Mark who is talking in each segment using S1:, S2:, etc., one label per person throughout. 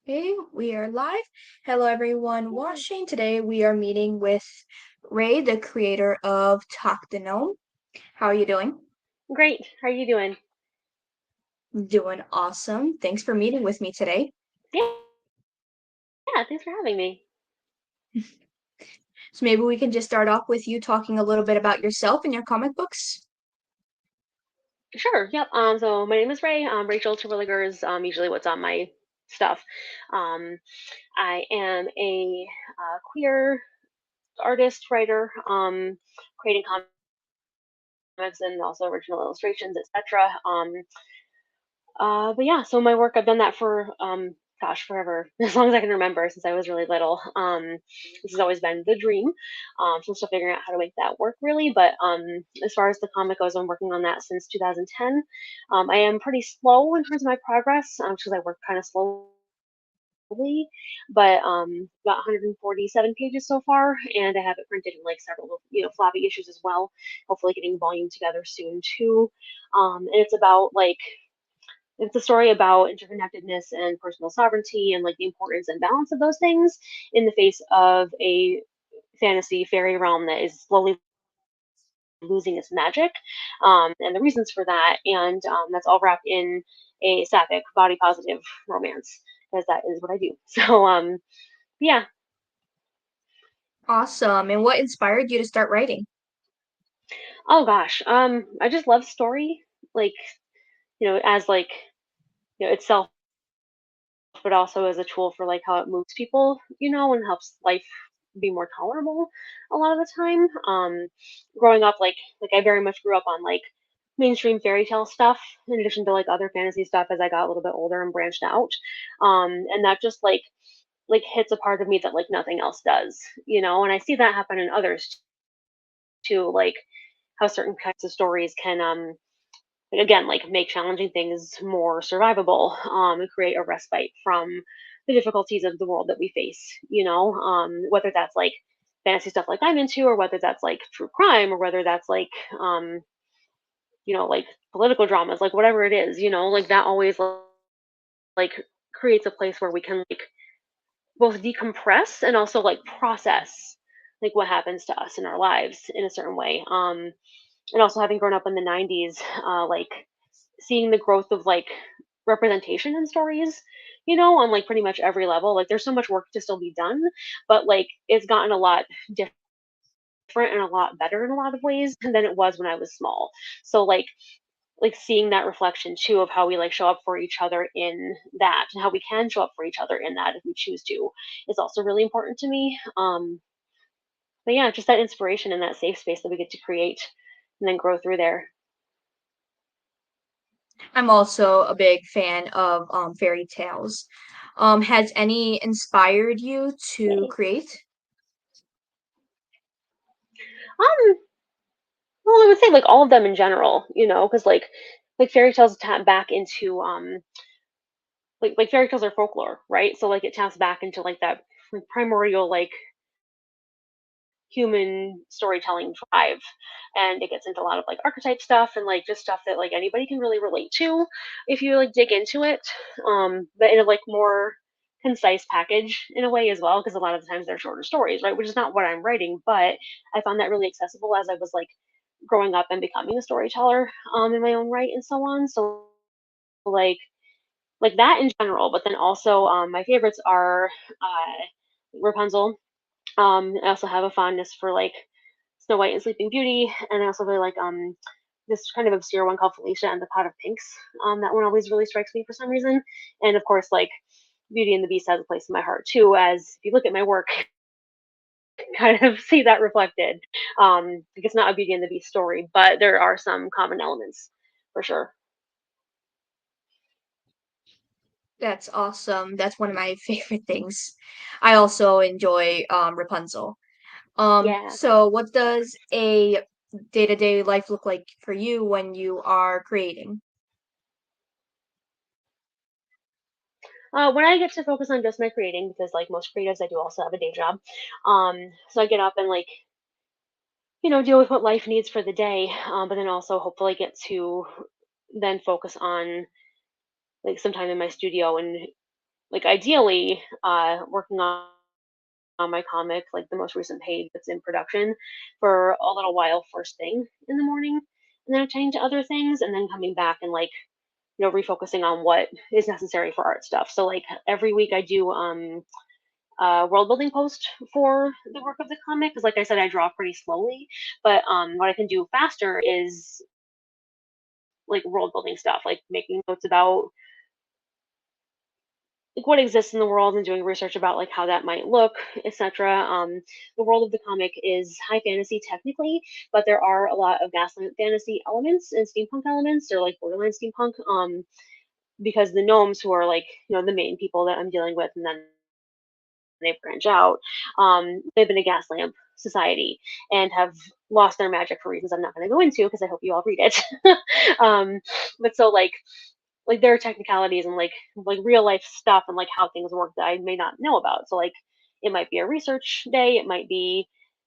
S1: Okay, we are live. Hello, everyone
S2: Yay.
S1: watching. Today we are meeting with Ray, the creator of Tock the Gnome. How are you doing?
S2: Great. How are you doing?
S1: Doing awesome. Thanks for meeting with me today.
S2: Yeah, yeah, thanks for having me.
S1: So maybe we can just start off with you talking a little bit about yourself and your comic books.
S2: Sure. Yep. So my name is Ray. Rachel Terwilliger is usually what's on my stuff. Um, I am a queer artist, writer, creating comics and also original illustrations, etc. But yeah, so my work, I've done that for gosh, forever, as long as I can remember, since I was really little. This has always been the dream. So I'm still figuring out how to make that work, really. But as far as the comic goes, I'm working on that since 2010. I am pretty slow in terms of my progress because I work kind of slowly. But got 147 pages so far, and I have it printed in like several, floppy issues as well. Hopefully, getting volume together soon too. And it's a story about interconnectedness and personal sovereignty and like the importance and balance of those things in the face of a fantasy fairy realm that is slowly losing its magic, and the reasons for that. And that's all wrapped in a sapphic, body positive romance, because that is what I do. So, yeah.
S1: Awesome. And what inspired you to start writing?
S2: Oh gosh. I just love story, like, as like, itself, but also as a tool for like how it moves people, and helps life be more tolerable a lot of the time. Growing up, like I very much grew up on like mainstream fairy tale stuff in addition to like other fantasy stuff as I got a little bit older and branched out. And that just like hits a part of me that like nothing else does, and I see that happen in others too, like how certain kinds of stories can like, again, like make challenging things more survivable, and create a respite from the difficulties of the world that we face, whether that's like fantasy stuff like I'm into, or whether that's like true crime, or whether that's um, like political dramas, like whatever it is, like that always like creates a place where we can like both decompress and also like process like what happens to us in our lives in a certain way. And also having grown up in the 90s, like seeing the growth of like representation in stories, on like pretty much every level. Like there's so much work to still be done, but like it's gotten a lot different and a lot better in a lot of ways than it was when I was small. So like seeing that reflection too of how we like show up for each other in that, and how we can show up for each other in that if we choose to, is also really important to me. But yeah, just that inspiration and that safe space that we get to create and then grow through there.
S1: I'm also a big fan of fairy tales. Has any inspired you to
S2: Yay.
S1: create?
S2: Um, well, I would say like all of them in general, because like fairy tales tap back into like fairy tales are folklore, right? So like it taps back into like that primordial like human storytelling drive, and it gets into a lot of like archetype stuff and like just stuff that like anybody can really relate to if you like dig into it, but in a like more concise package in a way as well, because a lot of the times they're shorter stories, right, which is not what I'm writing, but I found that really accessible as I was like growing up and becoming a storyteller, in my own right and so on. So like like that in general, but then also my favorites are Rapunzel. I also have a fondness for like Snow White and Sleeping Beauty, and I also really like this kind of obscure one called Felicia and the Pot of Pinks. That one always really strikes me for some reason, and of course like Beauty and the Beast has a place in my heart too. As if you look at my work, kind of see that reflected. Like it's not a Beauty and the Beast story, but there are some common elements for sure.
S1: That's awesome. That's one of my favorite things. I also enjoy Rapunzel.
S2: Yeah.
S1: So what does a day-to-day life look like for you when you are creating?
S2: When I get to focus on just my creating, because like most creatives, I do also have a day job. So I get up and like deal with what life needs for the day, but then also hopefully get to then focus on like some time in my studio and like ideally, working on my comic, like the most recent page that's in production for a little while first thing in the morning, and then attending to other things, and then coming back and like refocusing on what is necessary for art stuff. So like every week I do world building post for the work of the comic because like I said I draw pretty slowly, but what I can do faster is like world building stuff, like making notes about like what exists in the world and doing research about like how that might look, etc. The world of the comic is high fantasy technically, but there are a lot of gaslight fantasy elements and steampunk elements, or like borderline steampunk. Because the gnomes who are like the main people that I'm dealing with, and then they branch out. They've been a gas lamp society and have lost their magic for reasons I'm not going to go into because I hope you all read it. um, but so like there are technicalities and like real life stuff and like how things work that I may not know about. So like it might be a research day. It might be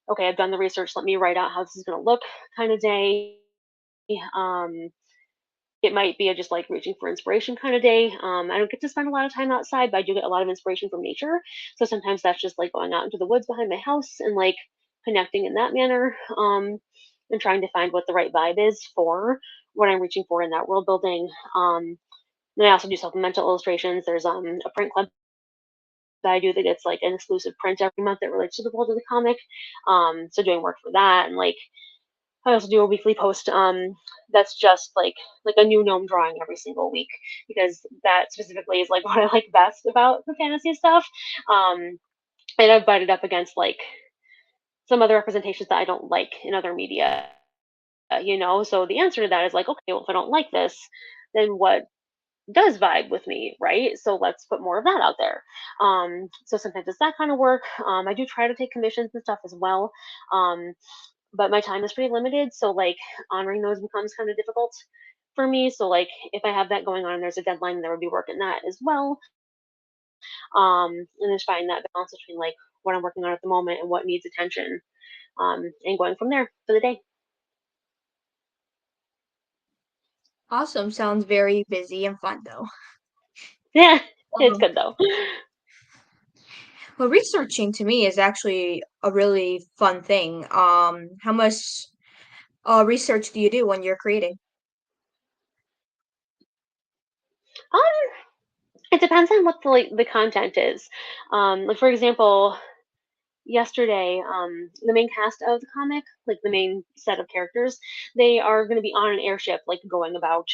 S2: okay. I've done the research. Let me write out how this is going to look kind of day. Um, it might be a just like reaching for inspiration kind of day. I don't get to spend a lot of time outside, but I do get a lot of inspiration from nature. So sometimes that's just like going out into the woods behind my house and like connecting in that manner, and trying to find what the right vibe is for what I'm reaching for in that world building. Then I also do supplemental illustrations. There's a print club that I do that gets like an exclusive print every month that relates to the world of the comic. So doing work for that, and like I also do a weekly post that's just like a new gnome drawing every single week because that specifically is like what I like best about the fantasy stuff. Um, and I've butted up against like some other representations that I don't like in other media, So the answer to that is like, okay, well, if I don't like this, then what does vibe with me, right? So let's put more of that out there. So sometimes it's that kind of work. I do try to take commissions and stuff as well. Um, but my time is pretty limited, so like honoring those becomes kind of difficult for me. So like if I have that going on and there's a deadline, there would be work in that as well. And just finding that balance between like what I'm working on at the moment and what needs attention, and going from there for the day.
S1: Awesome. Sounds very busy and fun though.
S2: Yeah, it's
S1: Um,
S2: good though.
S1: well, researching to me is actually a really fun thing. How much research do you do when you're creating?
S2: Um, it depends on what the content is. Like for example, yesterday, the main cast of the comic, like the main set of characters, they are going to be on an airship, like going about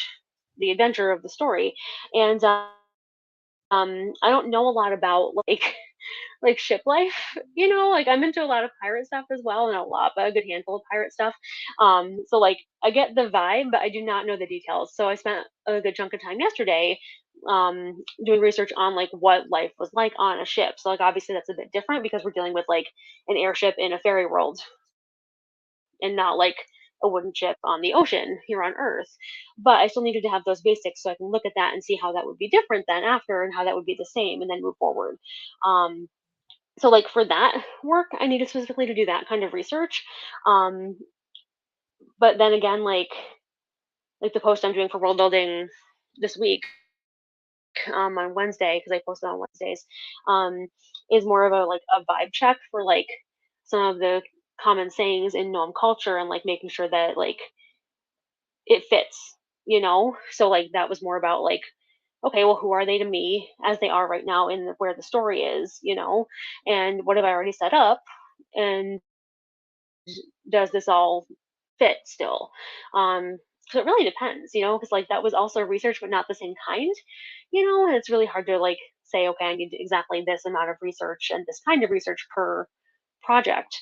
S2: the adventure of the story. And I don't know a lot about like like ship life, like I'm into a lot of pirate stuff as well, and a good handful of pirate stuff. So like I get the vibe, but I do not know the details. So I spent a good chunk of time yesterday doing research on like what life was like on a ship. So like obviously that's a bit different because we're dealing with like an airship in a fairy world and not like a wooden ship on the ocean here on Earth. But I still needed to have those basics so I can look at that and see how that would be different then after and how that would be the same and then move forward. Um, so like for that work, I needed specifically to do that kind of research. Um, but then again, like the post I'm doing for world building this week, on Wednesday, because I posted on Wednesdays, um, is more of a like a vibe check for like some of the common sayings in gnome culture and like making sure that like it fits. So like that was more about like, okay, well, who are they to me as they are right now in where the story is, and what have I already set up, and does this all fit still? So it really depends, because like that was also research, but not the same kind, and it's really hard to like say, okay, I need exactly this amount of research and this kind of research per project,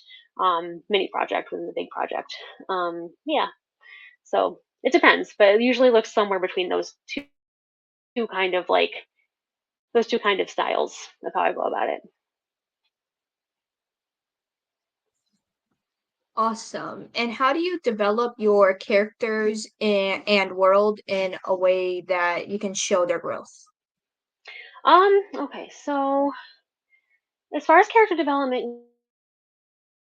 S2: mini project within the big project. Yeah, so it depends, but it usually looks somewhere between two kind of like those two kind of styles of how I go about it.
S1: Awesome. And how do you develop your characters and world in a way that you can show their growth?
S2: Okay, so as far as character development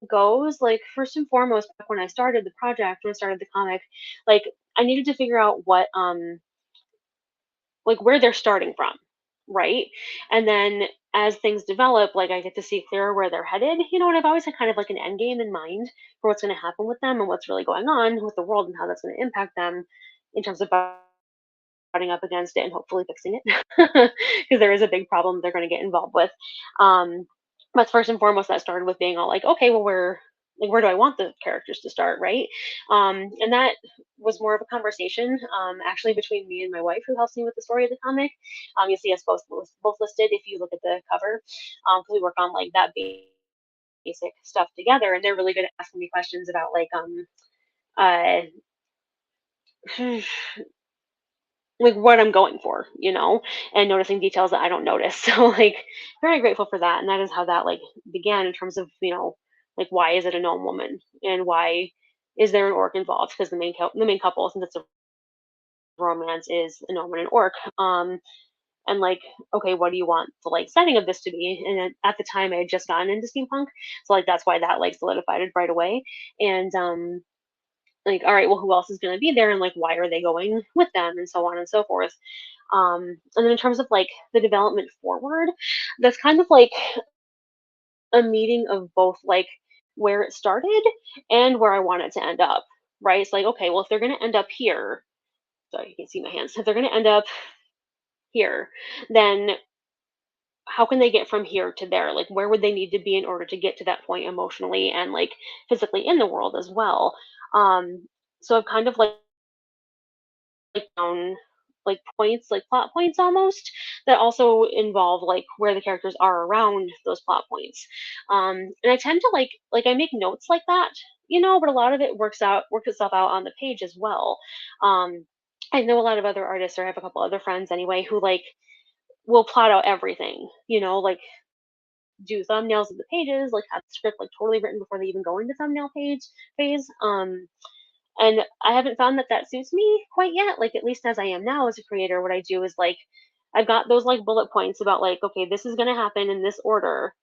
S2: goes, like first and foremost, back when I started the project, when I started the comic, like I needed to figure out what like where they're starting from. right? And then as things develop, like I get to see clearer where they're headed, and I've always had kind of like an end game in mind for what's going to happen with them and what's really going on with the world and how that's going to impact them in terms of butting up against it and hopefully fixing it because there is a big problem they're going to get involved with. Um, but first and foremost, that started with being all like, okay, well, where do I want the characters to start, right? And that was more of a conversation, actually, between me and my wife, who helps me with the story of the comic. You'll see us both listed if you look at the cover, because we work on like that basic stuff together, and they're really good at asking me questions about like uh like what I'm going for, and noticing details that I don't notice. So like very grateful for that. And that is how that like began in terms of, like why is it a gnome woman and why is there an orc involved? Because the main couple, since it's a romance, is a gnome and an orc. And like, okay, what do you want the like setting of this to be? And then at the time I had just gotten into steampunk. So like that's why that like solidified it right away. And like, all right, well, who else is going to be there, and like why are they going with them, and so on and so forth. And then in terms of like the development forward, that's kind of like a meeting of both like where it started and where I want it to end up. Right? It's like, okay, well, if they're going to end up here, sorry, you can see my hands. If they're going to end up here, then how can they get from here to there? Like, where would they need to be in order to get to that point emotionally and like physically in the world as well? So I've kind of like down like points, like plot points almost, that also involve like where the characters are around those plot points. And I tend to like I make notes like that, but a lot of it works itself out on the page as well. Um, I know a lot of other artists, or I have a couple other friends anyway, who like will plot out everything, like do thumbnails of the pages, like have the script like totally written before they even go into thumbnail page phase. And I haven't found that that suits me quite yet. Like, at least as I am now as a creator, what I do is like, I've got those like bullet points about like, okay, this is going to happen in this order,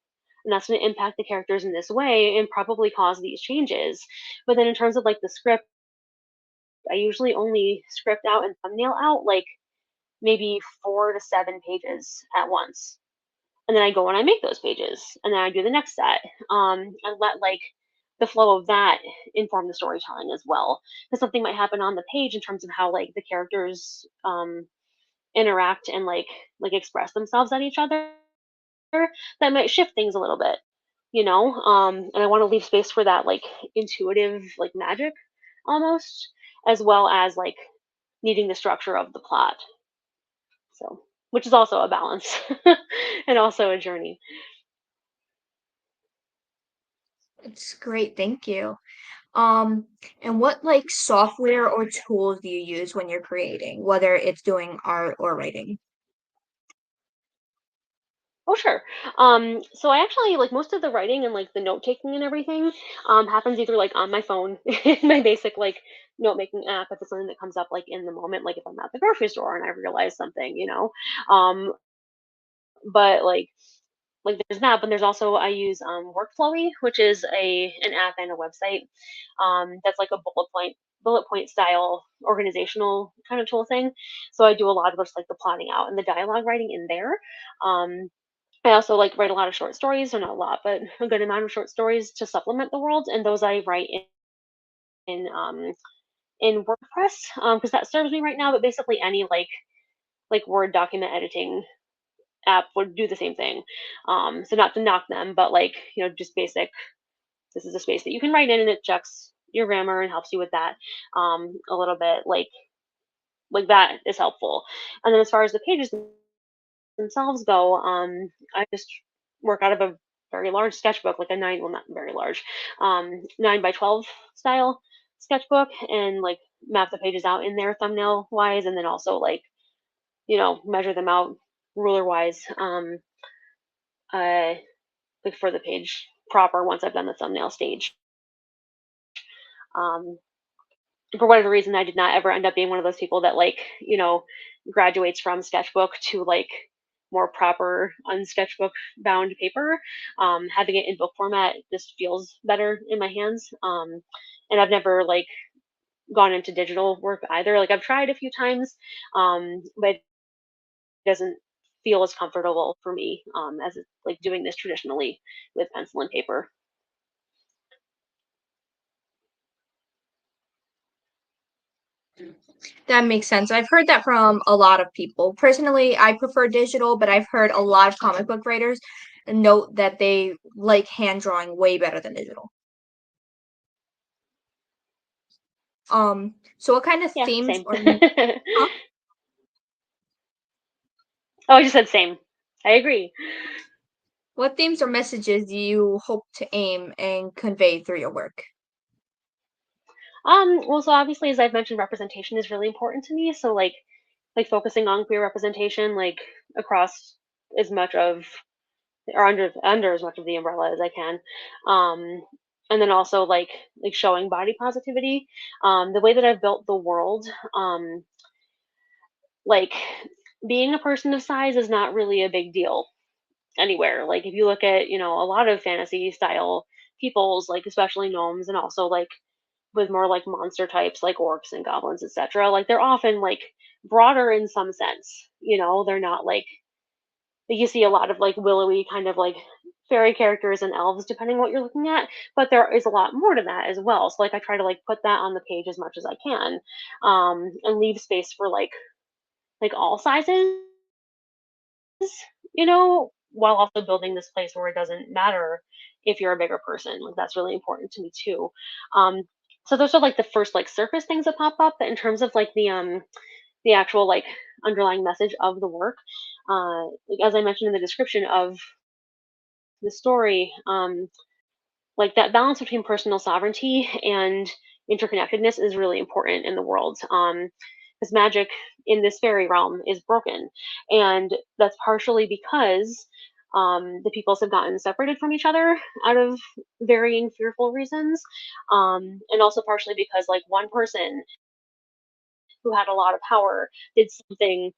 S2: and that's going to impact the characters in this way and probably cause these changes. But then in terms of like the script, I usually only script out and thumbnail out like maybe 4 to 7 pages at once. And then I go and I make those pages, and then I do the next set, and let like the flow of that inform the storytelling as well. Because something might happen on the page in terms of how like the characters interact and like express themselves at each other, that might shift things a little bit, and I want to leave space for that like intuitive like magic almost, as well as like needing the structure of the plot. So, which is also a balance and also a journey.
S1: It's great, thank you. Um, and what like software or tools do you use when you're creating, whether it's doing art or writing?
S2: Oh, sure. So I actually like most of the writing and like the note taking and everything happens either like on my phone, in my basic like note making app, if it's something that comes up like in the moment, like if I'm at the grocery store and I realize something, but like there's that, but there's also I use Workflowy, which is an app and a website that's like a bullet point style organizational kind of tool thing. So I do a lot of just like the plotting out and the dialogue writing in there. Um, I also like write a lot of short stories, or not a lot, but a good amount of short stories to supplement the world, and those I write in WordPress, because that serves me right now. But basically, any like Word document editing app would do the same thing. So not to knock them, but like just basic. This is a space that you can write in, and it checks your grammar and helps you with that a little bit. Like that is helpful. And then as far as the pages themselves go, I just work out of a very large sketchbook, like a nine, well, not very large, 9 by 12 style sketchbook, and like map the pages out in there thumbnail wise, and then also like measure them out ruler wise, uh, like for the page proper once I've done the thumbnail stage. Um, for whatever reason, I did not ever end up being one of those people that graduates from sketchbook to like more proper unsketchbook bound paper. Having it in book format just feels better in my hands. And I've never like gone into digital work either. Like I've tried a few times, but it doesn't feel as comfortable for me as like doing this traditionally with pencil and paper.
S1: That makes sense. I've heard that from a lot of people. Personally, I prefer digital, but I've heard a lot of comic book writers note that they like hand drawing way better than digital. So what kind of
S2: Yeah,
S1: themes
S2: same.
S1: or huh?
S2: Oh, I just said same. I agree.
S1: What themes or messages do you hope to aim and convey through your work?
S2: Well, so obviously, as I've mentioned, representation is really important to me. So like focusing on queer representation, like across as much of or under as much of the umbrella as I can. Um, and then also like showing body positivity. The way that I've built the world, like being a person of size is not really a big deal anywhere. Like if you look at, a lot of fantasy style peoples, like especially gnomes and also like with more like monster types like orcs and goblins, etc. Like they're often like broader in some sense. They're not like you see a lot of like willowy kind of like fairy characters and elves depending what you're looking at, but there is a lot more to that as well. So like I try to like put that on the page as much as I can, and leave space for like all sizes, while also building this place where it doesn't matter if you're a bigger person. Like that's really important to me too. Um, so those are like the first like surface things that pop up. But in terms of like the actual like underlying message of the work, like as I mentioned in the description of the story, like that balance between personal sovereignty and interconnectedness is really important in the world. Because magic in this fairy realm is broken, and that's partially because the peoples have gotten separated from each other out of varying fearful reasons, and also partially because like one person who had a lot of power did something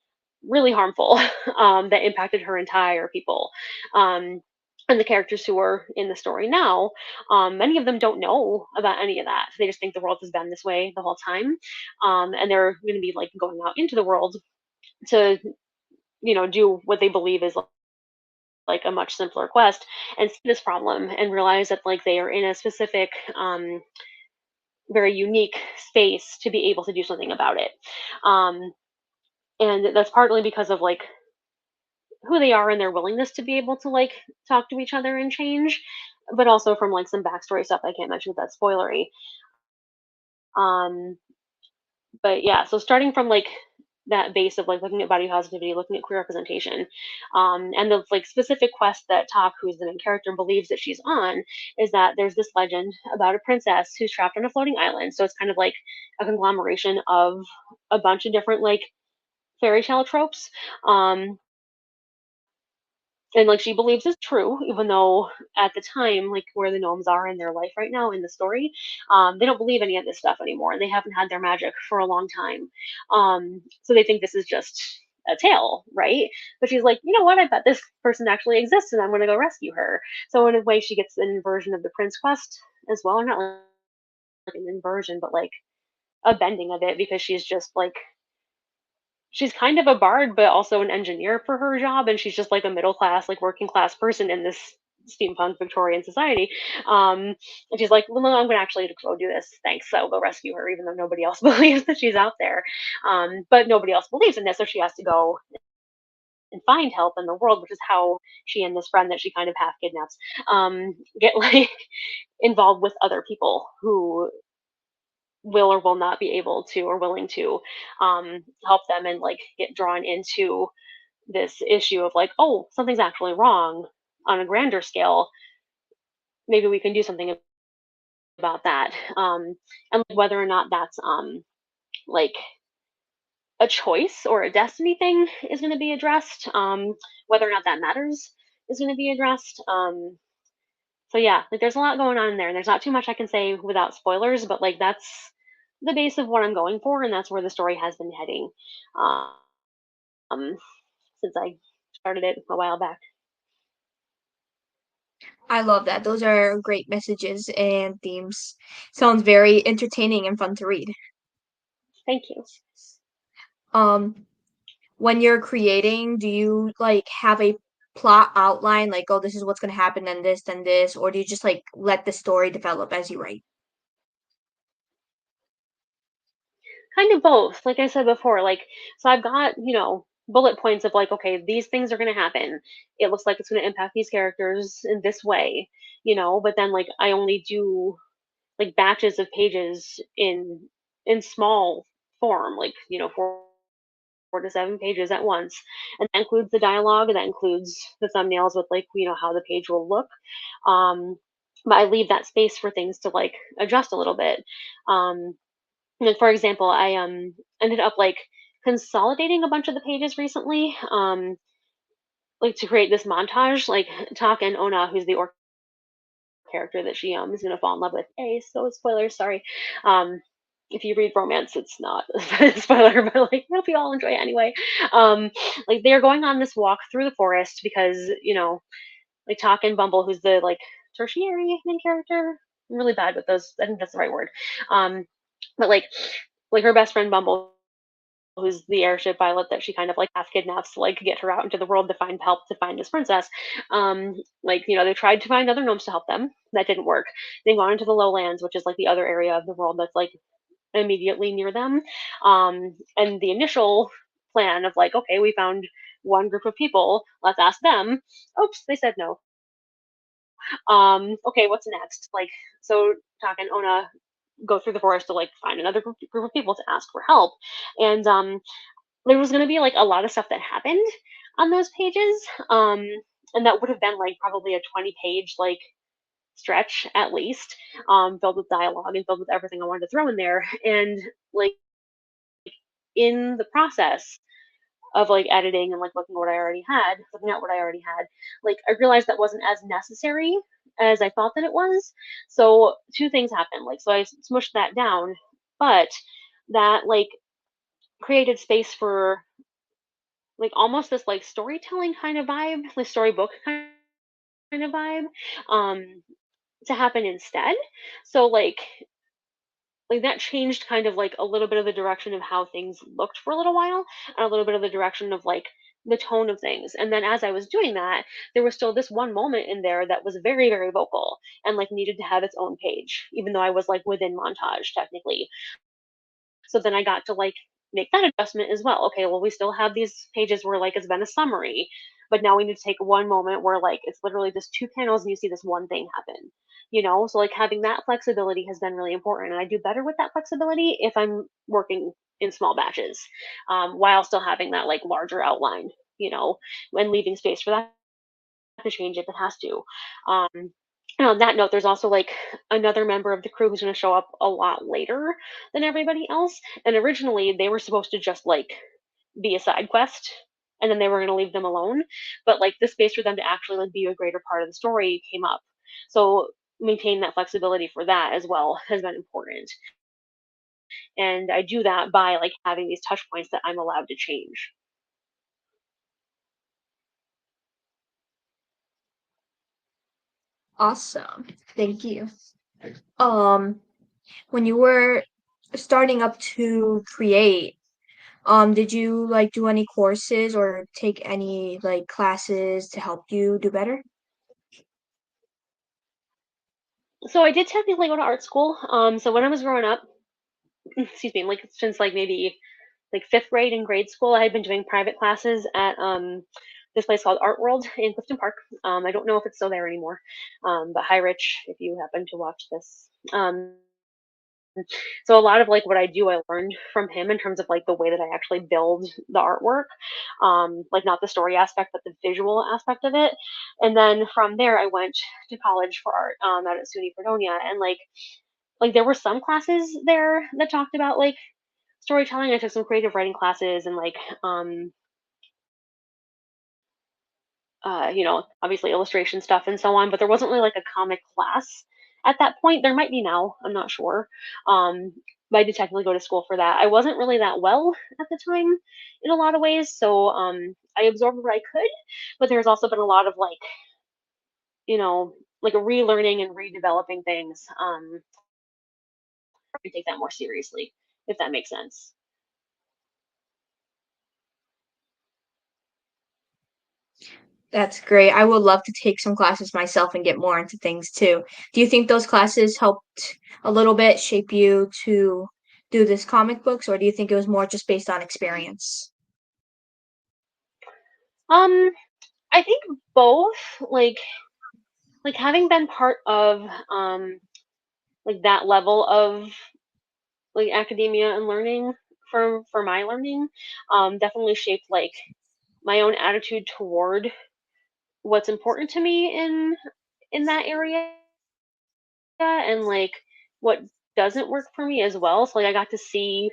S2: really harmful that impacted her entire people. Um, and the characters who are in the story now, many of them don't know about any of that. They just think the world has been this way the whole time, and they're going to be like going out into the world to do what they believe is like a much simpler quest and see this problem and realize that like they are in a specific very unique space to be able to do something about it. Um, and that's partly because of like who they are and their willingness to be able to like talk to each other and change, but also from like some backstory stuff I can't mention with that spoilery. um but yeah, so starting from like that base of like looking at body positivity, looking at queer representation, and the like specific quest that Tock, who's the main character, believes that she's on, is that there's this legend about a princess who's trapped on a floating island. So it's kind of like a conglomeration of a bunch of different like fairy tale tropes. Um, and like she believes is true, even though at the time, like where the gnomes are in their life right now in the story, they don't believe any of this stuff anymore, and they haven't had their magic for a long time. So they think this is just a tale, right? But she's like, you know what? I bet this person actually exists, and I'm going to go rescue her. So in a way, she gets an inversion of the prince quest as well, or not like an inversion, but like a bending of it because she's kind of a bard, but also an engineer for her job, and she's just like a middle class, like working class person in this steampunk Victorian society. Um, and she's like, "Well, no, I'm going to actually go do this. Thanks. So I'll go rescue her, even though nobody else believes that she's out there. But nobody else believes in this, so she has to go and find help in the world, which is how she and this friend that she kind of half kidnaps get like involved with other people who will or will not be able to or willing to help them and like get drawn into this issue of like, oh, something's actually wrong on a grander scale. Maybe we can do something about that. And like, whether or not that's like a choice or a destiny thing is going to be addressed. Whether or not that matters is going to be addressed. So yeah, like there's a lot going on in there, and there's not too much I can say without spoilers, but like that's the base of what I'm going for, and that's where the story has been heading um, since I started it a while back.
S1: I love that. Those are great messages and themes. Sounds very entertaining and fun to read.
S2: Thank you.
S1: Um, when you're creating, do you like have a plot outline, like, oh, this is what's gonna happen, then this, or do you just like let the story develop as you write?
S2: Kind of both. Like I said before, so I've got, bullet points of like, okay, these things are going to happen. It looks like it's going to impact these characters in this way, but then like I only do like batches of pages in small form, like, 4 to 7 pages at once. And that includes the dialogue, and that includes the thumbnails with like, how the page will look. Um but I leave that space for things to like adjust a little bit. Um like, for example, I ended up like consolidating a bunch of the pages recently, like to create this montage. Like Tock and Ona, who's the orc character that she is gonna fall in love with. Hey, so spoilers, sorry. Um, if you read romance, it's not a spoiler, but like I hope you all enjoy it anyway. Um, like they are going on this walk through the forest because like Tock and Bumble, who's the like tertiary main character. I'm really bad with those. I think that's the right word. Um, but like her best friend Bumble, who's the airship pilot that she kind of like half kidnaps to like get her out into the world to find help to find this princess. Like, they tried to find other gnomes to help them. That didn't work. They've gone into the lowlands, which is like the other area of the world that's like immediately near them. And the initial plan of like, okay, we found one group of people, let's ask them. Oops, they said no. Okay, what's next? Like, so Tak and Ona go through the forest to like find another group of people to ask for help. And there was going to be like a lot of stuff that happened on those pages. um and that would have been like probably a 20-page like stretch at least, filled with dialogue and filled with everything I wanted to throw in there. And like in the process of like editing and like looking at what I already had, like I realized that wasn't as necessary as I thought that it was. So two things happened. Like, so I smushed that down, but that like created space for like almost this like storytelling kind of vibe, like storybook kind of vibe, um, to happen instead. So like that changed kind of like a little bit of the direction of how things looked for a little while, and a little bit of the direction of like the tone of things. And then as I was doing that, there was still this one moment in there that was very, very vocal and like needed to have its own page, even though I was like within montage technically. So then I got to like make that adjustment as well. Okay, well, we still have these pages where like it's been a summary, but now we need to take one moment where like it's literally just 2 panels and you see this one thing happen. So like having that flexibility has been really important, and I do better with that flexibility if I'm working in small batches, while still having that like larger outline. You know, and leaving space for that to change if it has to. Um, and on that note, there's also like another member of the crew who's going to show up a lot later than everybody else. And originally, they were supposed to just like be a side quest, and then they were going to leave them alone. But like the space for them to actually like be a greater part of the story came up. So maintaining that flexibility for that as well has been important. And I do that by like having these touch points that I'm allowed to change.
S1: Awesome. Thank you. Um, when you were starting up to create, did you like do any courses or take any like classes to help you do better?
S2: So I did technically go to art school. So when I was growing up, excuse me, like since like maybe like fifth grade in grade school, I had been doing private classes at this place called Art World in Clifton Park. I don't know if it's still there anymore, but hi, Rich, if you happen to watch this. So a lot of like what I do, I learned from him in terms of like the way that I actually build the artwork, like not the story aspect, but the visual aspect of it. And then from there, I went to college for art out at SUNY Fredonia, and like there were some classes there that talked about like storytelling. I took some creative writing classes and like obviously illustration stuff and so on, but there wasn't really like a comic class at that point. There might be now, I'm not sure. Um, but I did technically go to school for that. I wasn't really that well at the time in a lot of ways, so I absorbed what I could, but there's also been a lot of you know, like a relearning and redeveloping things. I take that more seriously, if that makes sense.
S1: That's great. I would love to take some classes myself and get more into things too. Do you think those classes helped a little bit shape you to do this comic books, or do you think it was more just based on experience?
S2: Um, I think both, like like having been part of like that level of like academia and learning for my learning, definitely shaped like my own attitude toward what's important to me in that area and like what doesn't work for me as well. So like I got to see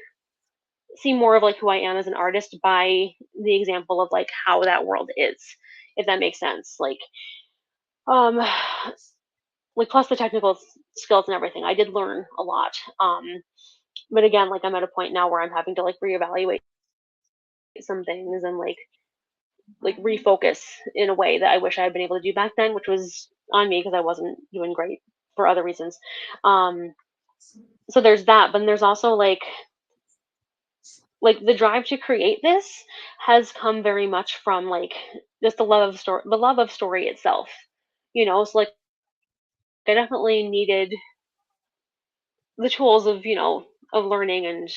S2: more of like who I am as an artist by the example of like how that world is, if that makes sense. Um like plus the technical skills and everything. I did learn a lot. But again, like I'm at a point now where I'm having to like reevaluate some things and like refocus in a way that I wish I had been able to do back then, which was on me because I wasn't doing great for other reasons. Um so there's that, but then there's also like the drive to create this has come very much from like just the love of story itself. So like I definitely needed the tools of, of learning and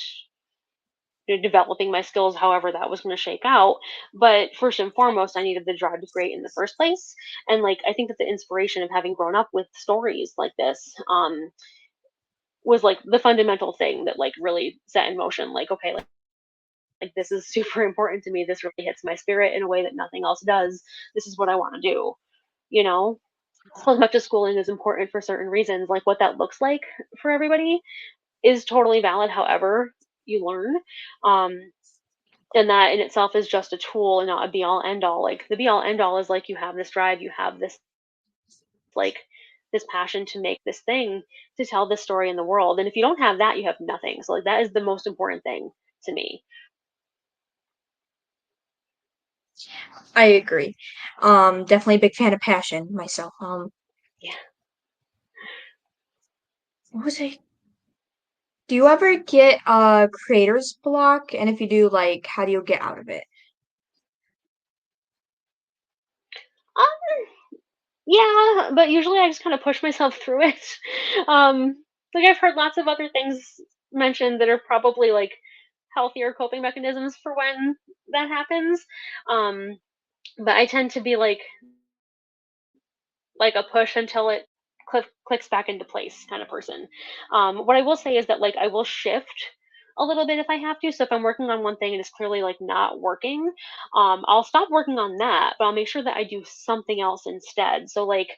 S2: developing my skills however that was going to shake out. But first and foremost, I needed the drive to create in the first place. And like I think that the inspiration of having grown up with stories like this was like the fundamental thing that like really set in motion like okay, like this is super important to me, this really hits my spirit in a way that nothing else does, this is what I want to do you know so as much as schooling is important for certain reasons, like what that looks like for everybody is totally valid however you learn. um and that in itself is just a tool and not a be all end all. Like the be all end all is like you have this drive, you have this like this passion to make this thing, to tell this story in the world, and if you don't have that you have nothing. So like that is the most important thing to me.
S1: I agree. Definitely a big fan of passion myself.
S2: Yeah.
S1: What was I? Do you ever get a creator's block? And if you do, like, how do you get out of it?
S2: um yeah, but usually I just kind of push myself through it. um like I've heard lots of other things mentioned that are probably like healthier coping mechanisms for when that happens. um but I tend to be like a push until it clicks back into place kind of person. What I will say is that like I will shift a little bit if I have to. So if I'm working on one thing and it's clearly like not working, I'll stop working on that, but I'll make sure that I do something else instead. So like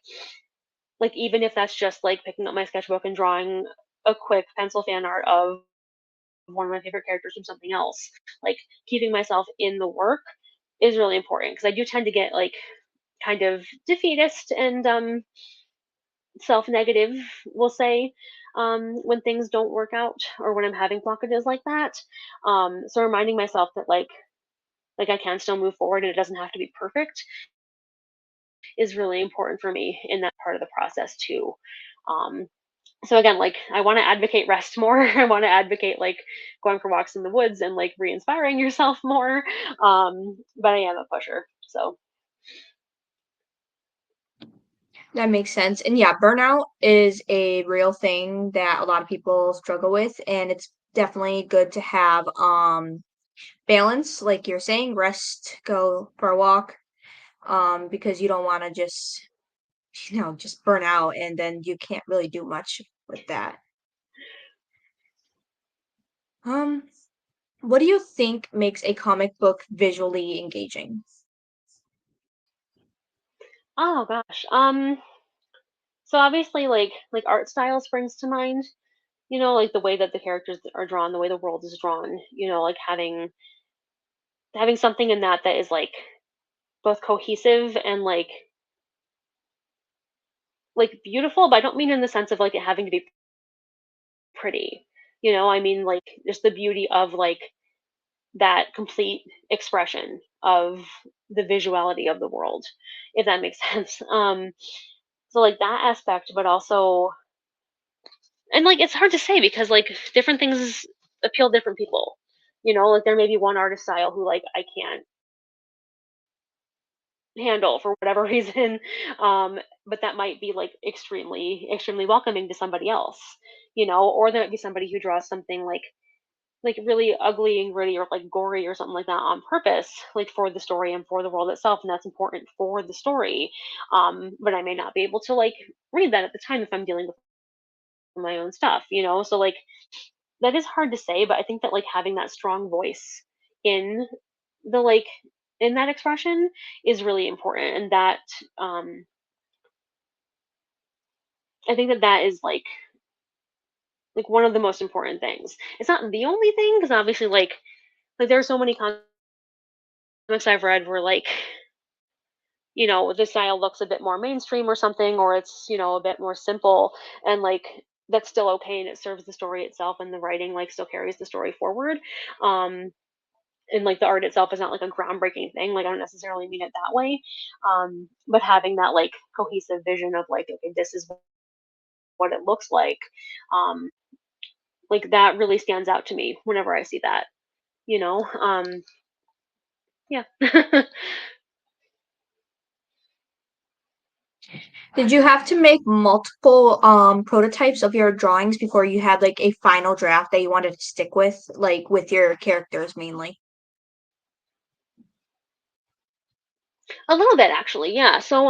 S2: even if that's just like picking up my sketchbook and drawing a quick pencil fan art of one of my favorite characters from something else, like keeping myself in the work is really important because I do tend to get like kind of defeatist and self-negative, we'll say, when things don't work out or when I'm having blockages like that. So reminding myself that like I can still move forward and it doesn't have to be perfect is really important for me in that part of the process too. Um, so again, like I want to advocate rest more. I want to advocate like going for walks in the woods and like re-inspiring yourself more. But I am a pusher, so
S1: That makes sense. And yeah, burnout is a real thing that a lot of people struggle with, and it's definitely good to have balance, like you're saying, rest, go for a walk, because you don't want to just, just burn out and then you can't really do much with that. Um, what do you think makes a comic book visually engaging?
S2: oh gosh. So obviously like art style springs to mind. Like the way that the characters are drawn, the way the world is drawn, like having something in that is like both cohesive and like beautiful, but I don't mean in the sense of like it having to be pretty. I mean like just the beauty of like that complete expression of the visuality of the world, if that makes sense. So like that aspect, but also and like it's hard to say because like different things appeal to different people. Like there may be one artist style who like I can't handle for whatever reason. Um, but that might be like extremely welcoming to somebody else, or there might be somebody who draws something like really ugly and gritty or like gory or something like that on purpose, like for the story and for the world itself, and that's important for the story. But I may not be able to like read that at the time if I'm dealing with my own stuff, So like that is hard to say, but I think that like having that strong voice in the like in that expression is really important, and that um I think that that is like one of the most important things. It's not the only thing because obviously like there are so many comics I've read where like the style looks a bit more mainstream or something, or it's a bit more simple, and like that's still okay and it serves the story itself, and the writing like still carries the story forward. um and like the art itself is not like a groundbreaking thing, like I don't necessarily mean it that way. But having that like cohesive vision of like, okay, this is what it looks um like that really stands out to me whenever I see that, yeah.
S1: Did you have to make multiple prototypes of your drawings before you had like a final draft that you wanted to stick with, like with your characters mainly?
S2: A little bit actually, yeah. So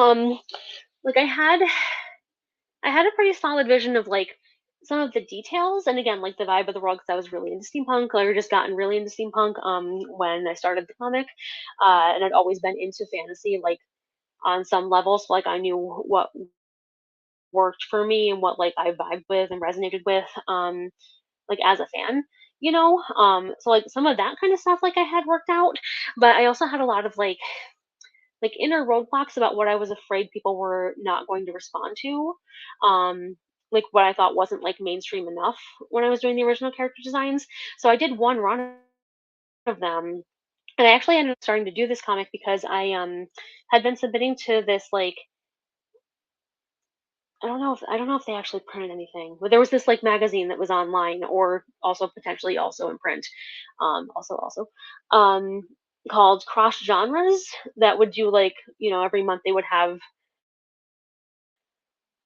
S2: like I had a pretty solid vision of like some of the details, and again like the vibe of the world, because I was really into steampunk. Like, I just gotten really into steampunk when I started the comic, and I'd always been into fantasy like on some level. So like I knew what worked for me and what like I vibed with and resonated with, like as a fan. So like some of that kind of stuff like I had worked out, but I also had a lot of like inner roadblocks about what I was afraid people were not going to respond to. Like what I thought wasn't like mainstream enough when I was doing the original character designs. So I did one run of them. And I actually ended up starting to do this comic because I had been submitting to this like I don't know if they actually printed anything, but there was this like magazine that was online or also potentially also in print, also um, called Cross Genres, that would do like every month they would have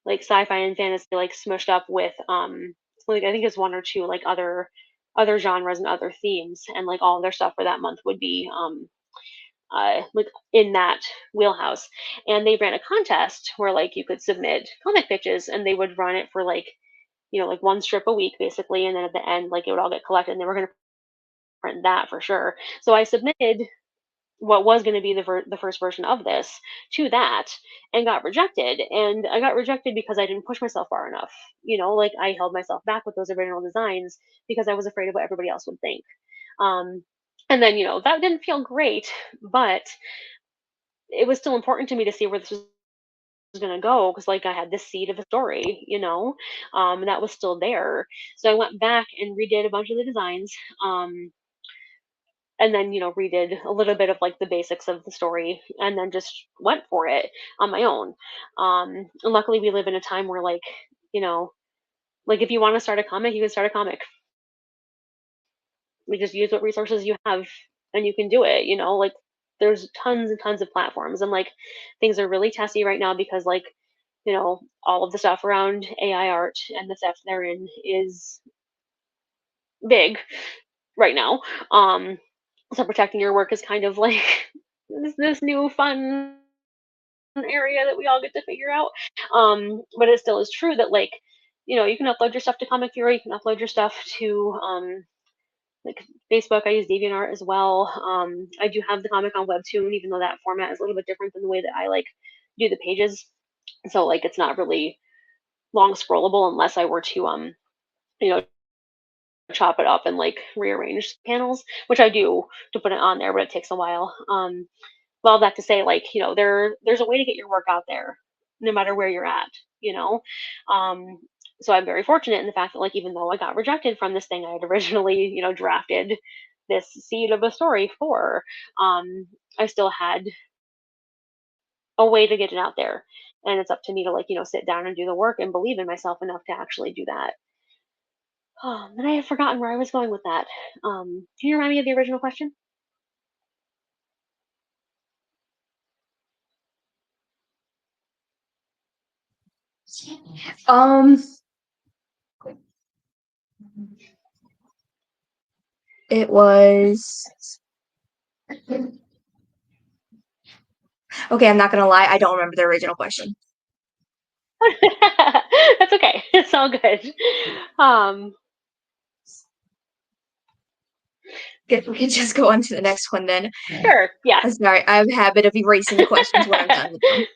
S2: like sci-fi and fantasy like smushed up with like I think it's one or two like other genres and other themes, and like all of their stuff for that month would be like in that wheelhouse. And they ran a contest where like you could submit comic pitches, and they would run it for like like one strip a week basically, and then at the end like it would all get collected and they were going to print that for sure. So I submitted what was going to be the first version of this to that, and got rejected. And I got rejected because I didn't push myself far enough. Like I held myself back with those original designs because I was afraid of what everybody else would think. Um, and then that didn't feel great, but it was still important to me to see where this was going to go, because like I had this seed of a story, and that was still there. So I went back and redid a bunch of the designs. And then redid a little bit of like the basics of the story, and then just went for it on my own. And luckily we live in a time where you know like if you want to start a comic, you can start a comic. We just use what resources you have, and you can do it. Like there's tons and tons of platforms, and like things are really testy right now because like all of the stuff around AI art and the theft therein is big right now. So protecting your work is kind of like this new fun area that we all get to figure out. But it still is true that like you can upload your stuff to Comic Fury, you can upload your stuff to like Facebook. I use DeviantArt as well. I do have the comic on Webtoon, even though that format is a little bit different than the way that I like do the pages. So like it's not really long scrollable unless I were to you know chop it up and like rearrange panels, which I do to put it on there, but it takes a while. Well, that to say, like there's a way to get your work out there, no matter where you're at. You know, um, so I'm very fortunate in the fact that like even though I got rejected from this thing I had originally drafted this seed of a story for, I still had a way to get it out there, and it's up to me to like sit down and do the work and believe in myself enough to actually do that. And I have forgotten where I was going with that. Can you remind me of the original question?
S1: Um, it was okay. I'm not gonna lie. I don't remember the original question.
S2: That's okay. It's all good. Um,
S1: If we can just go on to the next one then.
S2: sure. Yeah.
S1: I'm sorry. I have a habit of erasing the questions when I'm done with them.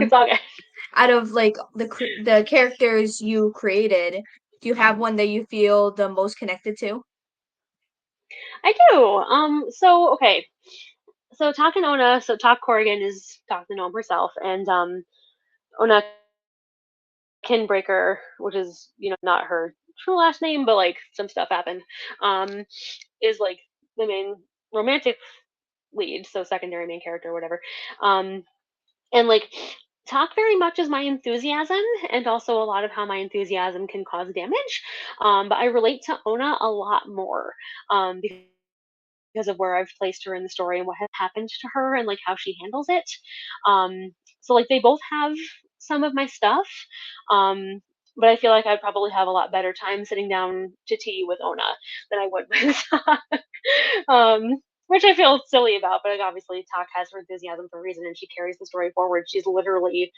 S2: It's
S1: Um,
S2: all good.
S1: out of like the characters you created, do you have one that you feel the most connected to?
S2: I do. So okay. So Tock and Ona. So Tock Corrigan is Tock the gnome herself, and Ona Kinbreaker, which is not her true last name, but like some stuff happened. Um, is like the main romantic lead, so secondary main character, whatever. Um, and like talk very much is my enthusiasm, and also a lot of how my enthusiasm can cause damage. But I relate to Ona a lot more because of where I've placed her in the story and what has happened to her and like how she handles it. So like they both have some of my stuff. Um, but I feel like I'd probably have a lot better time sitting down to tea with Ona than I would with Talk. Which I feel silly about, but like, obviously Talk has her enthusiasm for a reason and she carries the story forward. She's literally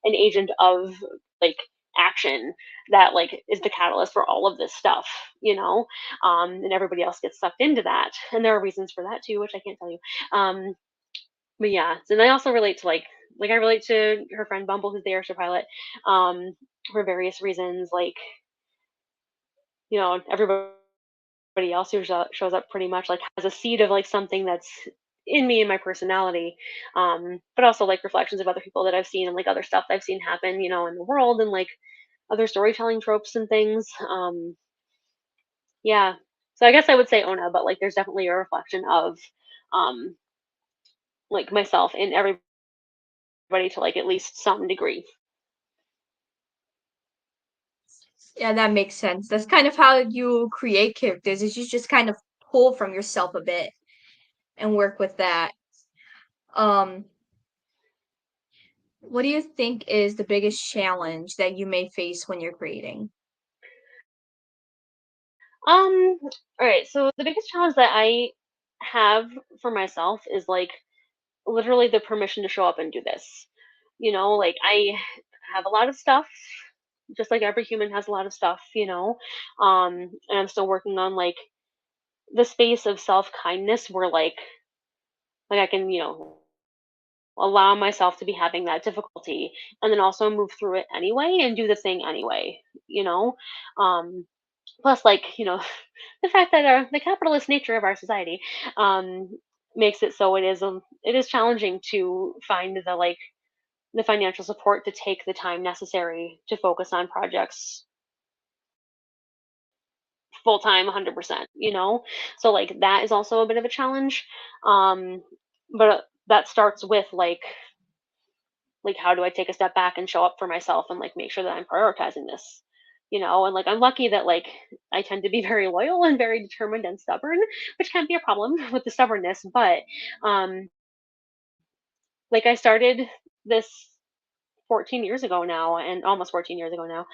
S2: an agent of like action that like is the catalyst for all of this stuff, and everybody else gets sucked into that, and there are reasons for that too, which I can't tell you. But yeah, and I also relate to I relate to her friend Bumble, who's the airship pilot, for various reasons. Like everybody else who shows up pretty much like has a seed of like something that's in me and my personality, but also like reflections of other people that I've seen and like other stuff that I've seen happen, in the world and like other storytelling tropes and things. Yeah, so I guess I would say Ona, but like there's definitely a reflection of um, like myself in everybody to like at least some degree.
S1: Yeah, that makes sense. That's kind of how you create characters, is you just kind of pull from yourself a bit and work with that. Um, what do you think is the biggest challenge that you may face when you're creating?
S2: Um, all right, so the biggest challenge that I have for myself is like literally the permission to show up and do this. Like I have a lot of stuff, just like every human has a lot of stuff, and I'm still working on like the space of self kindness where like I can, allow myself to be having that difficulty and then also move through it anyway and do the thing anyway, you know? Um, plus like, the fact that the capitalist nature of our society um makes it so it is challenging to find the financial support to take the time necessary to focus on projects full time 100%, so like that is also a bit of a challenge. um but that starts with like how do I take a step back and show up for myself and like make sure that I'm prioritizing this, and like I'm lucky that like I tend to be very loyal and very determined and stubborn, which can be a problem with the stubbornness, but um like I started this 14 years ago now, and almost 14 years ago now.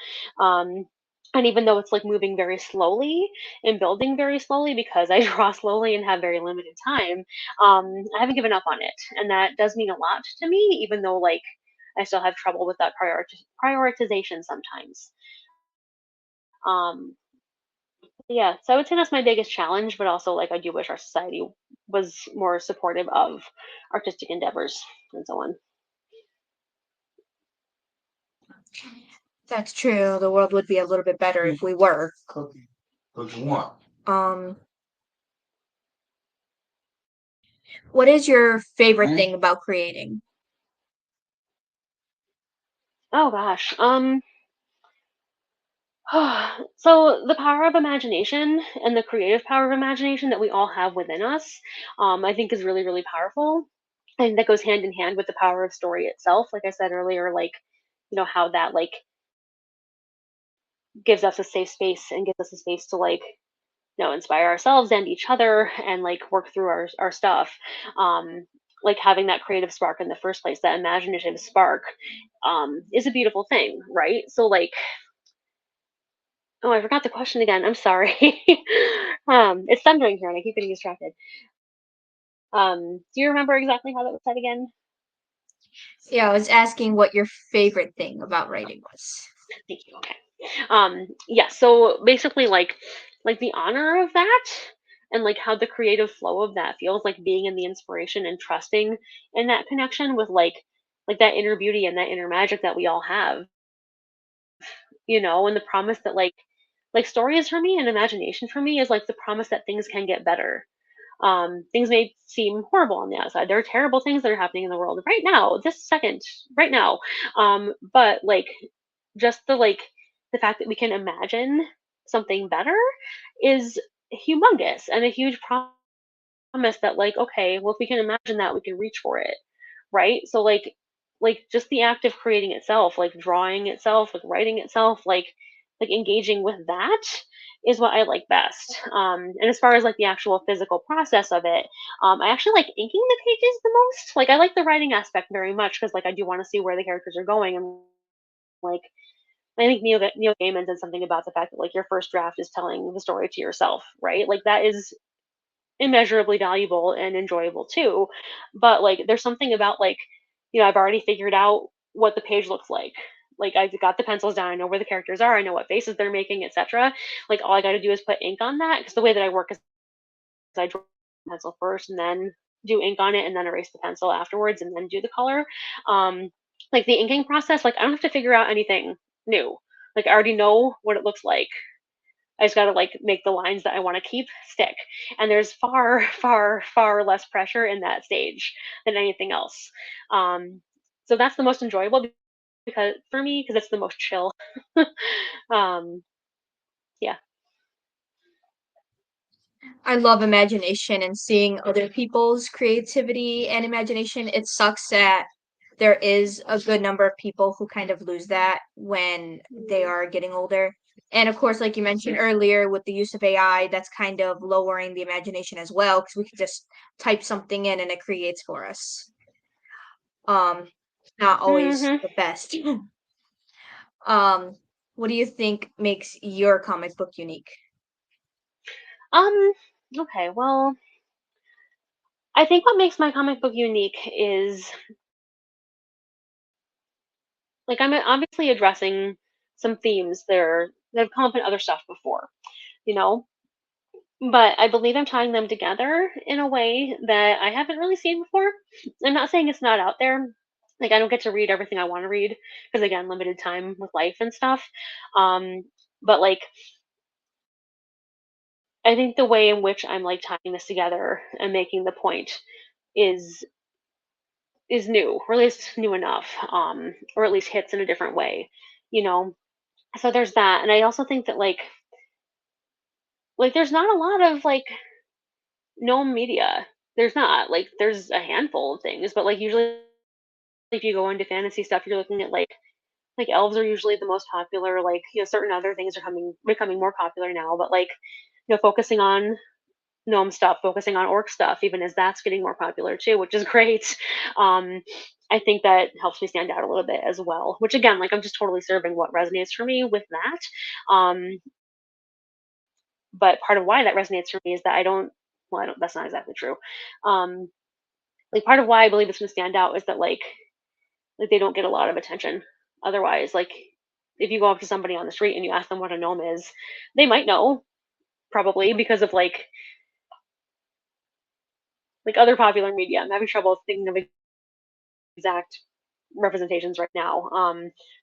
S2: Um, and even though it's like moving very slowly and building very slowly because I draw slowly and have very limited time, I haven't given up on it. And that does mean a lot to me, even though like I still have trouble with that prioritization sometimes. Um, yeah, so I would say that's my biggest challenge, but also like I do wish our society was more supportive of artistic endeavors and so on.
S1: That's true. The world would be a little bit better if we were. Um, what is your favorite thing about creating?
S2: Oh gosh. So the power of imagination and the creative power of imagination that we all have within us, I think is really, really powerful. And that goes hand in hand with the power of story itself. Like I said earlier, like, how that like gives us a safe space and gives us a space to like, inspire ourselves and each other and like work through our stuff. Um, like having that creative spark in the first place, that imaginative spark, is a beautiful thing, right? So like, oh, I forgot the question again. I'm sorry. It's thundering here, and I keep getting distracted. Do you remember exactly how that was said again?
S1: Yeah, I was asking what your favorite thing about writing was.
S2: Thank you. Okay. Yeah. So basically, like the honor of that, and like how the creative flow of that feels, like being in the inspiration and trusting in that connection with like that inner beauty and that inner magic that we all have, and the promise that like stories for me and imagination for me is like the promise that things can get better. Things may seem horrible on the outside. There are terrible things that are happening in the world right now, this second, right now. But like just the fact that we can imagine something better is humongous and a huge promise that like, okay, well, if we can imagine that, we can reach for it, right? So like just the act of creating itself, like drawing itself, like writing itself, like engaging with that is what I like best. And as far as like the actual physical process of it, I actually like inking the pages the most. Like I like the writing aspect very much because like I do want to see where the characters are going, and like I think Neil Gaiman said something about the fact that like your first draft is telling the story to yourself, right? Like that is immeasurably valuable and enjoyable too. But like there's something about like, I've already figured out what the page looks like. Like I've got the pencils down, I know where the characters are, I know what faces they're making, etc. Like all I got to do is put ink on that, because the way that I work is I draw the pencil first and then do ink on it and then erase the pencil afterwards and then do the color. Um, like the inking process, like I don't have to figure out anything new. Like I already know what it looks like. I just got to like make the lines that I want to keep stick. And there's far, far, far less pressure in that stage than anything else. Um, so that's the most enjoyable because for me, because it's the most chill. um, yeah.
S1: I love imagination and seeing other people's creativity and imagination. It sucks that there is a good number of people who kind of lose that when they are getting older. And of course, like you mentioned earlier, with the use of AI, that's kind of lowering the imagination as well, because we can just type something in and it creates for us. Um, not always
S2: hmm
S1: the best. Um, what do you think makes your comic book unique?
S2: Um, okay, well, I think what makes my comic book unique is like I'm obviously addressing some themes that have come up in other stuff before, you know, but I believe I'm tying them together in a way that I haven't really seen before. I'm not saying it's not out there. Like I don't get to read everything I want to read because again, limited time with life and stuff. Um, but like I think the way in which I'm like tying this together and making the point is is new, or at least new enough, or at least hits in a different way, you know. So there's that, and I also think that like there's not a lot of like gnome media. There's not like there's a handful of things, but like usually if you go into fantasy stuff, you're looking at like elves are usually the most popular. Like certain other things are becoming more popular now, but like focusing on gnome stuff, focusing on orc stuff, even as that's getting more popular too, which is great. Um, I think that helps me stand out a little bit as well. Which again, like I'm just totally serving what resonates for me with that. But part of why that resonates for me is that I don't. Well, I don't. That's not exactly true. Um, like part of why I believe it's going to stand out is that like they don't get a lot of attention. Otherwise, like if you go up to somebody on the street and you ask them what a gnome is, they might know probably because of like other popular media. I'm having trouble thinking of exact representations right now.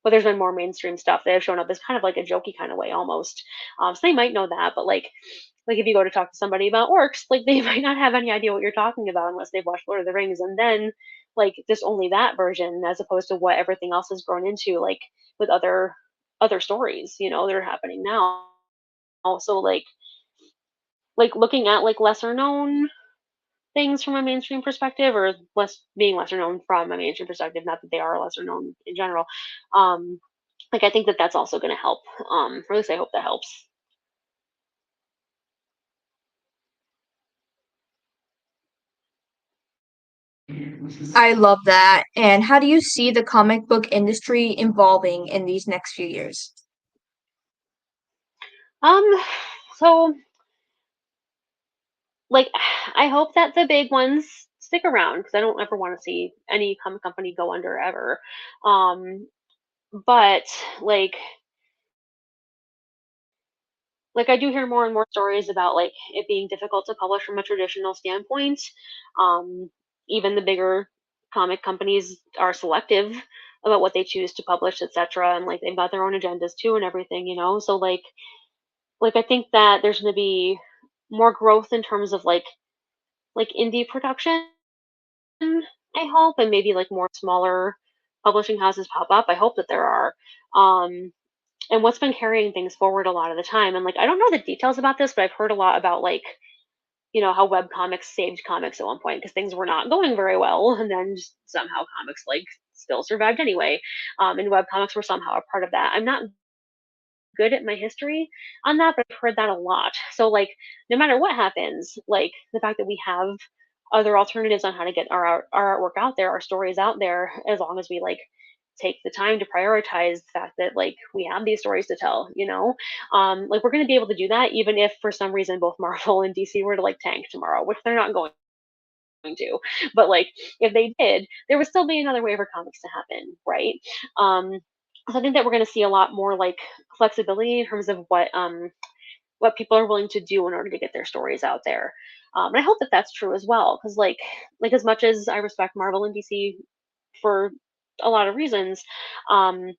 S2: But there's been more mainstream stuff that have shown up as kind of like a jokey kind of way almost. So they might know that, but like if you go to talk to somebody about orcs, like they might not have any idea what you're talking about unless they've watched Lord of the Rings, and then like just only that version as opposed to what everything else has grown into, like with other stories, that are happening now. So like looking at like lesser known things from a mainstream perspective, or being lesser known from a mainstream perspective, not that they are lesser known in general. um like I think that that's also going to help, or at least I hope that helps.
S1: I love that. And how do you see the comic book industry evolving in these next few years?
S2: Um, so like I hope that the big ones stick around because I don't ever want to see any comic company go under ever. Um, but like I do hear more and more stories about like it being difficult to publish from a traditional standpoint. Um, even the bigger comic companies are selective about what they choose to publish, etc. And like they've got their own agendas too and everything, you know. So I think that there's going to be more growth in terms of like indie production. I hope, and maybe like more smaller publishing houses pop up. I hope that there are. Um, and what's been carrying things forward a lot of the time, and like I don't know the details about this, but I've heard a lot about like how web comics saved comics at one point because things were not going very well, and then just somehow comics like still survived anyway. And web comics were somehow a part of that. I'm not good at my history on that, but I've heard that a lot. So like no matter what happens, like the fact that we have other alternatives on how to get our artwork out there, our stories out there, as long as we like take the time to prioritize the fact that like we have these stories to tell, like we're going to be able to do that even if for some reason both Marvel and DC were to like tank tomorrow, which they're not going to. But like if they did, there would still be another way for comics to happen, right? Um, so I think that we're going to see a lot more like flexibility in terms of what people are willing to do in order to get their stories out there. And I hope that that's true as well, because like as much as I respect Marvel and DC for a lot of reasons, um,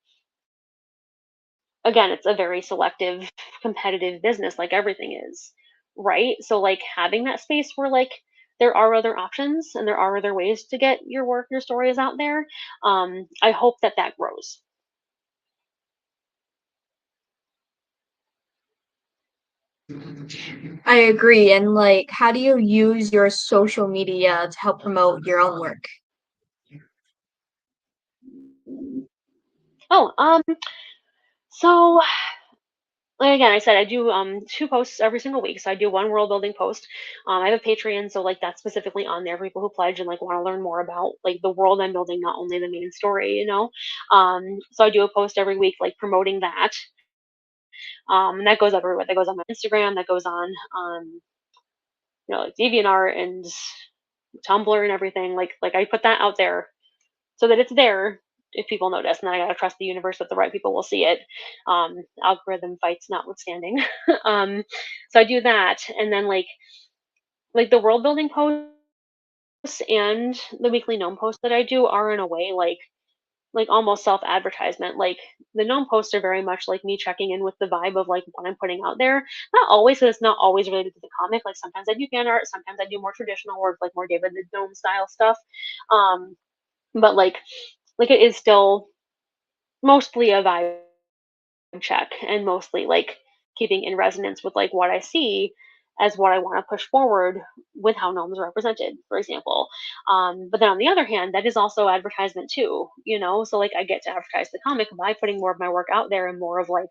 S2: again, it's a very selective, competitive business, like everything is, right? So like having that space where like there are other options and there are other ways to get your work, your stories out there. I hope that that grows.
S1: I agree. And like, how do you use your social media to help promote your own work?
S2: Oh, so like again, I said I do two posts every single week. So I do one world building post. I have a Patreon, so like that's specifically on there for people who pledge and like want to learn more about like the world I'm building, not only the main story, So I do a post every week, like promoting that. And that goes everywhere. That goes on my Instagram. That goes on like DeviantArt and Tumblr and everything. Like I put that out there so that it's there if people notice. And then I gotta trust the universe that the right people will see it. Algorithm fights notwithstanding. um, so I do that, and then like the world building posts and the weekly gnome posts that I do are in a way like almost self advertisement. Like the gnome posts are very much like me checking in with the vibe of like what I'm putting out there. Not always, because it's not always related to the comic. Like sometimes I do fan art, sometimes I do more traditional work, like more David the Gnome style stuff. Um, but like it is still mostly a vibe check and mostly like keeping in resonance with like what I see as what I want to push forward with how gnomes are represented, for example. But then on the other hand, that is also advertisement too, So like I get to advertise the comic by putting more of my work out there and more of like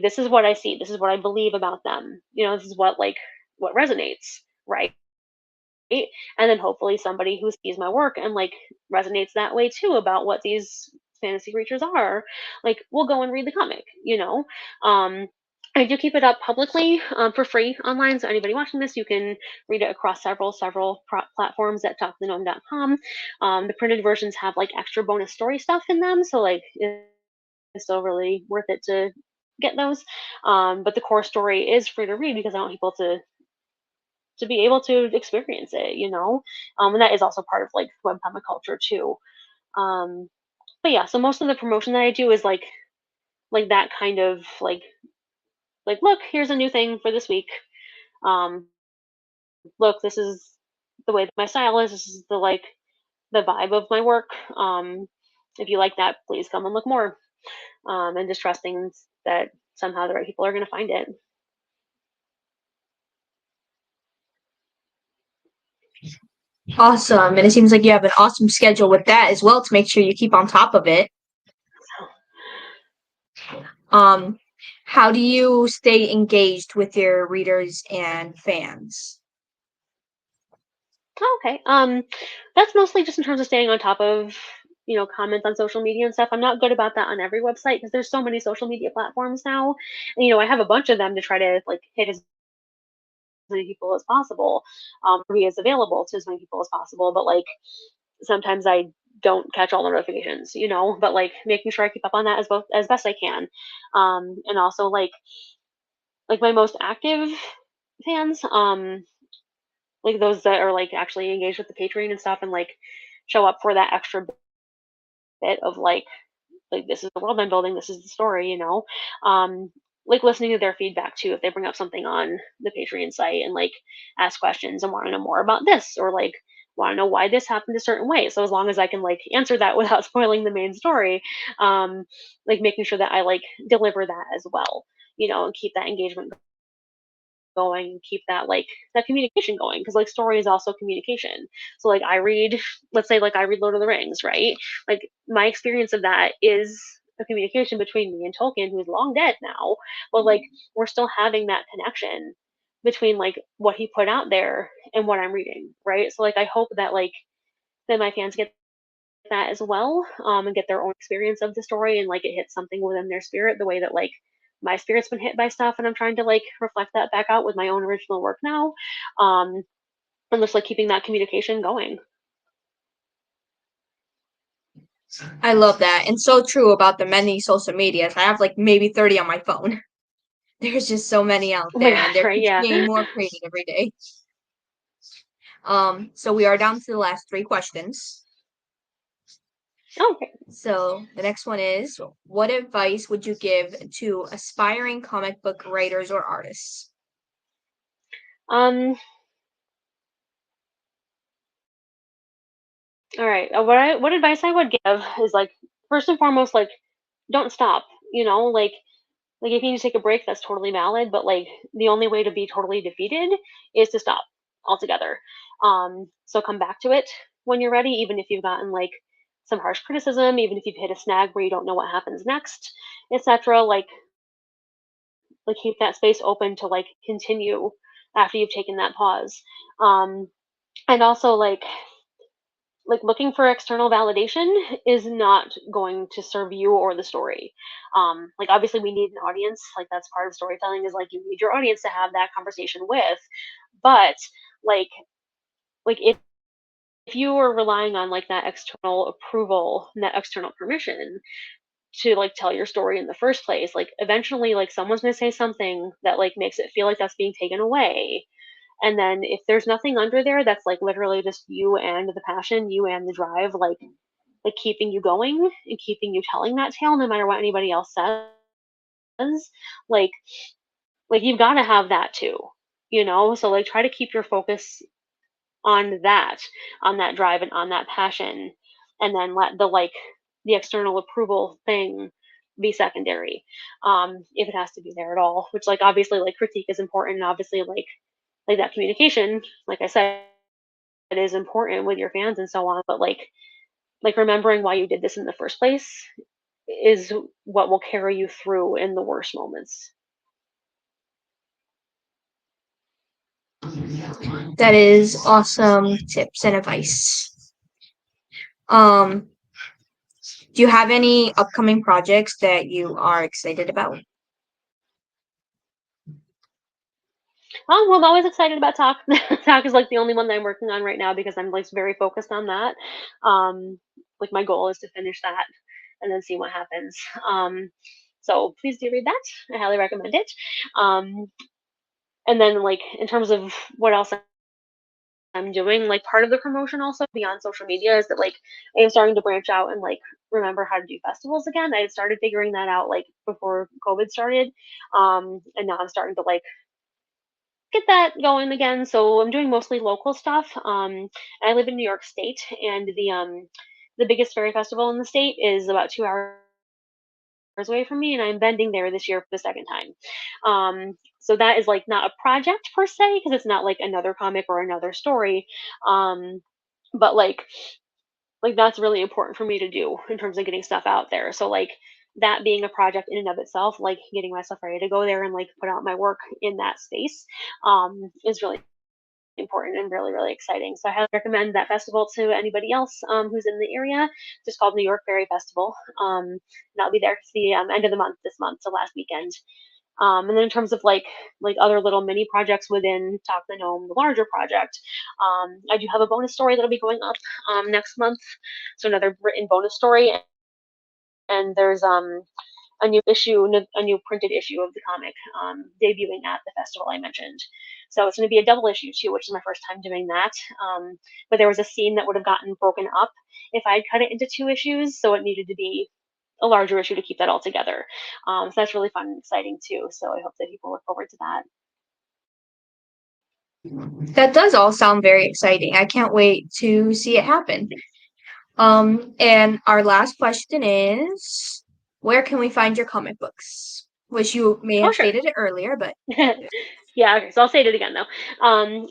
S2: this is what I see, this is what I believe about them, this is what resonates, right? And then hopefully somebody who sees my work and like resonates that way too about what these fantasy creatures are, like will go and read the comic. um I do keep it up publicly for free online, so anybody watching this, you can read it across several platforms at talkthegnome.com. The printed versions have like extra bonus story stuff in them, so like it's still really worth it to get those. But the core story is free to read because I want people to be able to experience it. And that is also part of like webcomic culture too. Um, but yeah, so most of the promotion that I do is like that kind of like look, here's a new thing for this week. Um, look, this is the way that my style is. This is the vibe of my work. If you like that, please come and look more. And just trusting that somehow the right people are going to find it.
S1: Awesome. And it seems like you have an awesome schedule with that as well to make sure you keep on top of it. Um, how do you stay engaged with your readers and fans?
S2: Oh, okay. That's mostly just in terms of staying on top of, comments on social media and stuff. I'm not good about that on every website because there's so many social media platforms now. And, I have a bunch of them to try to like hit as many people as possible, or be as available to as many people as possible. But like sometimes I don't catch all the notifications, but like making sure I keep up on that as best I can. And also like my most active fans, like those that are like actually engaged with the Patreon and stuff and like show up for that extra bit of like this is the world I'm building, this is the story, um like listening to their feedback too if they bring up something on the Patreon site and like ask questions and want to know more about this or like want to know why this happened a certain way. So as long as I can like answer that without spoiling the main story, like making sure that I like deliver that as well, and keep that engagement going and keep that like that communication going because like story is also communication. So like I read, let's say like I read Lord of the Rings, right? Like my experience of that is a communication between me and Tolkien, who is long dead now, but like we're still having that connection between like what he put out there and what I'm reading, right? So like I hope that like that my fans get that as well, and get their own experience of the story and like it hits something within their spirit the way that like my spirit's been hit by stuff and I'm trying to like reflect that back out with my own original work now, um and just like keeping that communication going.
S1: I love that. And so true about the many social medias. I have like maybe 30 on my phone. There's just so many out
S2: Oh my
S1: there and
S2: gosh,
S1: they're
S2: right,
S1: just
S2: yeah.
S1: getting more creative every day. So we are down to the last three questions.
S2: Okay.
S1: So the next one is, what advice would you give to aspiring comic book writers or artists?
S2: um all right, what advice I would give is like first and foremost like don't stop, like if you need to take a break that's totally valid, but like the only way to be totally defeated is to stop altogether. So come back to it when you're ready, even if you've gotten like some harsh criticism, even if you've hit a snag where you don't know what happens next, etc. Like keep that space open to like continue after you've taken that pause. um and also like looking for external validation is not going to serve you or the story. Like obviously we need an audience, like that's part of storytelling is like you need your audience to have that conversation with. But like if you are relying on like that external approval and that external permission to like tell your story in the first place, like eventually like someone's going to say something that like makes it feel like that's being taken away. And then if there's nothing under there that's like literally just you and the passion, you and the drive, like keeping you going and keeping you telling that tale no matter what anybody else says, like you've got to have that too, so like try to keep your focus on that, on that drive and on that passion, and then let the external approval thing be secondary, if it has to be there at all, which like obviously like critique is important and obviously like that communication, like I said, is important with your fans and so on, but like remembering why you did this in the first place is what will carry you through in the worst moments.
S1: That is awesome tips and advice. Um, do you have any upcoming projects that you are excited about?
S2: Well, I'm always excited about Talk. Talk is like the only one that I'm working on right now because I'm like very focused on that. Like my goal is to finish that and then see what happens. So please do read that. I highly recommend it. Um, and then like in terms of what else I'm doing, like part of the promotion also beyond social media is that like I am starting to branch out and like remember how to do festivals again. I started figuring that out like before COVID started. And now I'm starting to like get that going again. So I'm doing mostly local stuff. I live in New York State, and the biggest fairy festival in the state is about 2 hours away from me, and I'm bending there this year for the second time. So that is like not a project per se because it's not like another comic or another story. Um, but like that's really important for me to do in terms of getting stuff out there. So like that being a project in and of itself, like getting myself ready to go there and like put out my work in that space, is really important and really, really exciting. So I highly recommend that festival to anybody else who's in the area. It's just called New York Berry Festival. And I'll be there. It's the end of the month this month, so last weekend. And then in terms of like other little mini projects within Talk the Gnome, the larger project, I do have a bonus story that'll be going up next month. So another written bonus story, and there's a new issue, a new printed issue of the comic debuting at the festival I mentioned. So it's going to be a double issue too, which is my first time doing that. But there was a scene that would have gotten broken up if I had cut it into 2 issues, so it needed to be a larger issue to keep that all together. So that's really fun and exciting too. So I hope that people look forward to that.
S1: That does all sound very exciting. I can't wait to see it happen. And our last question is, where can we find your comic books? Which you may
S2: Oh,
S1: have
S2: sure.
S1: stated it earlier, but
S2: Yeah, okay, so I'll say it again though.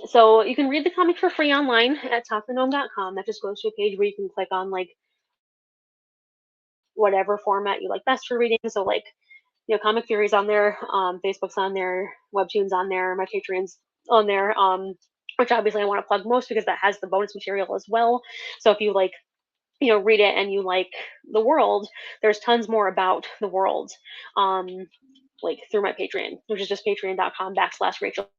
S2: So you can read the comic for free online at talkthegnome.com. That just goes to a page where you can click on like whatever format you like best for reading. So like, comic theories on there, Facebook's on there, webtoons on there, my Patreon's on there, which obviously I want to plug most because that has the bonus material as well. So if you like, read it and you like the world, there's tons more about the world, um, like through my Patreon, which is just patreon.com/Rachel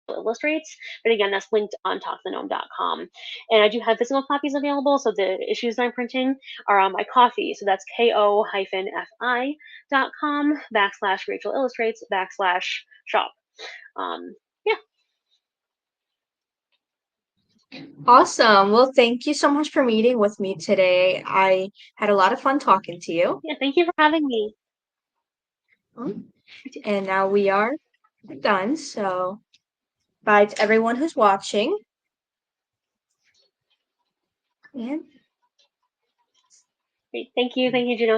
S2: illustrates. But again, that's linked on talkthenome.com. And I do have physical copies available. So the issues I'm printing are on my Ko-fi. So that's ko-fi.com/Rachel illustrates/shop. Yeah.
S1: awesome. Well, thank you so much for meeting with me today. I had a lot of fun talking to you.
S2: Yeah. Thank you for having me.
S1: And now we are done. So, bye to everyone who's watching. And
S2: Great. Thank you. Thank you, Juno.